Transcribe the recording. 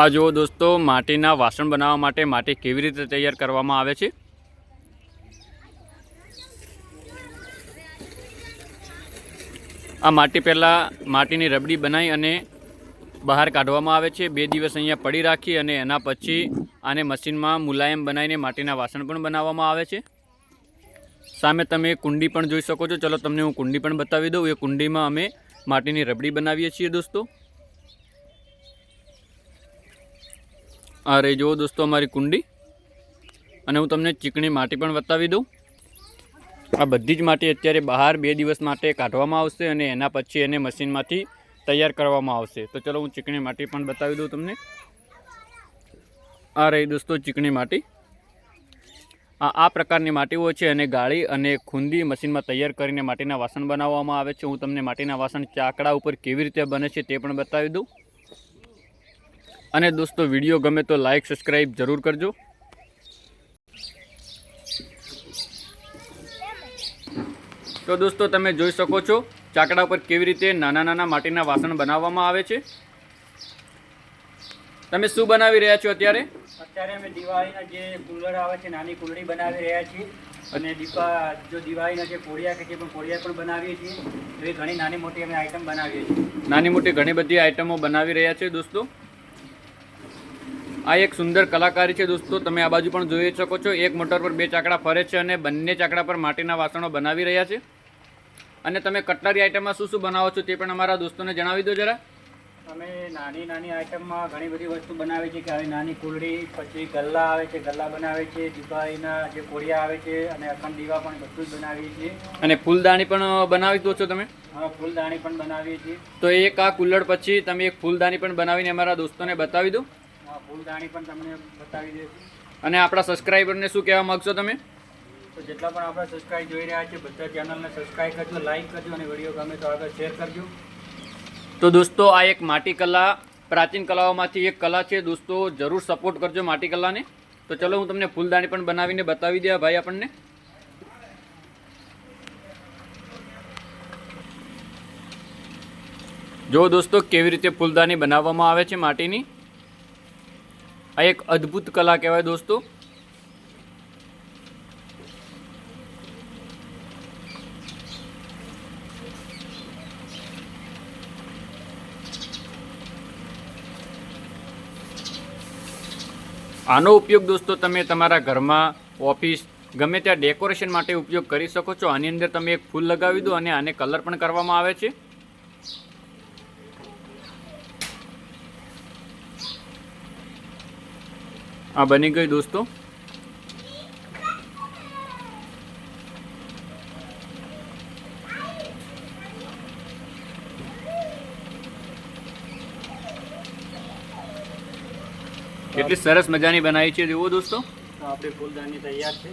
આ જુઓ દોસ્તો, માટીના વાસણ બનાવવા માટે માટી કેવી રીતે તૈયાર કરવામાં આવે છે। આ માટી પહેલાં માટીની રબડી બનાવી અને બહાર કાઢવામાં આવે છે। 2 દિવસ અહીંયા પડી રાખી અને એના પછી આને મશીનમાં મુલાયમ બનાવીને માટીના વાસણ પણ બનાવવામાં આવે છે। સામે તમે કુંડી પણ જોઈ શકો છો। ચલો તમને હું કુંડી પણ બતાવી દઉં। એ કુંડીમાં અમે માટીની રબડી બનાવીએ છીએ દોસ્તો। આ રહી જુઓ દોસ્તો અમારી કુંડી, અને હું તમને ચીકણી માટી પણ બતાવી દઉં। આ બધી જ માટી અત્યારે બહાર 2 દિવસ માટે કાઢવામાં આવશે અને એના પછી એને મશીનમાંથી તૈયાર કરવામાં આવશે। તો ચલો હું ચીકણી માટી પણ બતાવી દઉં તમને। આ રહી દોસ્તો ચીકણી માટી। આ પ્રકારની માટી હોય છે અને ગાળી અને ખૂંદી મશીનમાં તૈયાર કરીને માટીના વાસણ બનાવવામાં આવે છે। હું તમને માટીના વાસણ ચાકડા ઉપર કેવી રીતે બને છે તે પણ બતાવી દઉં। અને દોસ્તો વિડીયો ગમે તો લાઈક સબસ્ક્રાઈબ જરૂર કરજો। તો દોસ્તો તમે જોઈ શકો છો ચાકડા ઉપર કેવી રીતે નાના નાના માટીના વાસણ બનાવવામાં આવે છે। તમે શું બનાવી રહ્યા છો અત્યારે? અત્યારે અમે દિવાળીના જે કુલર આવે છે, નાની કુલડી બનાવી રહ્યા છીએ। અને દિવાળીના જે કોળિયા કે છે પણ કોળિયા પણ બનાવીએ છીએ। એવી ઘણી નાની મોટી અમે આઈટમ બનાવીએ છીએ। નાની મોટી ઘણી બધી આઈટમો બનાવી રહ્યા છે દોસ્તો। આ એક સુંદર કલાકારી છે દોસ્તો। તમે આ બાજુ પણ જોઈ શકો છો, એક મોટર પર 2 ચાકડા ફરે છે અને બંને ચાકડા પર માટીના વાસણો બનાવી રહ્યા છે। અને તમે કટલરી આઈટમમાં શું શું બનાવો છો તે પણ અમારા દોસ્તોને જણાવી દો જરા। અમે નાની નાની આઈટમમાં ઘણી બધી વસ્તુ બનાવીએ છીએ, કે આવી નાની કુલડી, પછી ગલ્લા આવે છે, ગલ્લા બનાવે છે, દિવાળીના જે કોળિયા આવે છે અને અખંડ દીવા પણ બધું જ બનાવીએ છીએ। અને ફૂલદાણી પણ બનાવી દો છો તમે? હા, ફૂલદાણી પણ બનાવીએ છીએ। તો એક આ કુલ્લડ પછી તમે એક ફૂલદાણી પણ બનાવીને અમારા દોસ્તોને બતાવી દો। હા, ફૂલદાણી પણ તમને બતાવી દઈશું। અને આપણા સબસ્ક્રાઈબરને શું કહેવા માગશો તમે? તો જેટલા પણ આપણા સબસ્ક્રાઈબ જોઈ રહ્યા છે બધા ચેનલને સબસ્ક્રાઈબ કરજો, લાઈક કરજો અને વિડીયો ગમે તો આગળ શેર કરજો। તો દોસ્તો આ એક માટી કલા, પ્રાચીન કલાઓમાંથી એક કલા છે દોસ્તો। જરૂર સપોર્ટ કરજો માટી કલાને। તો ચલો હું તમને ફૂલદાણી પણ બનાવીને બતાવી દે ભાઈ આપણને। જો દોસ્તો કેવી રીતે ફૂલદાની બનાવવામાં આવે છે માટીની। આ એક અદ્ભુત કલા કહેવાય દોસ્તો। આનો ઉપયોગ દોસ્તો તમે તમારા ઘરમાં, ઓફિસ, ગમે ત્યાં ડેકોરેશન માટે ઉપયોગ કરી શકો છો। આની અંદર તમે એક ફૂલ લગાવી દો અને આને કલર પણ કરવામાં આવે છે। આ બની ગઈ દોસ્તો। કેટલી સરસ મજાની બનાવી છે જુઓ દોસ્તો। તો આપણી ફૂલદાની તૈયાર છે।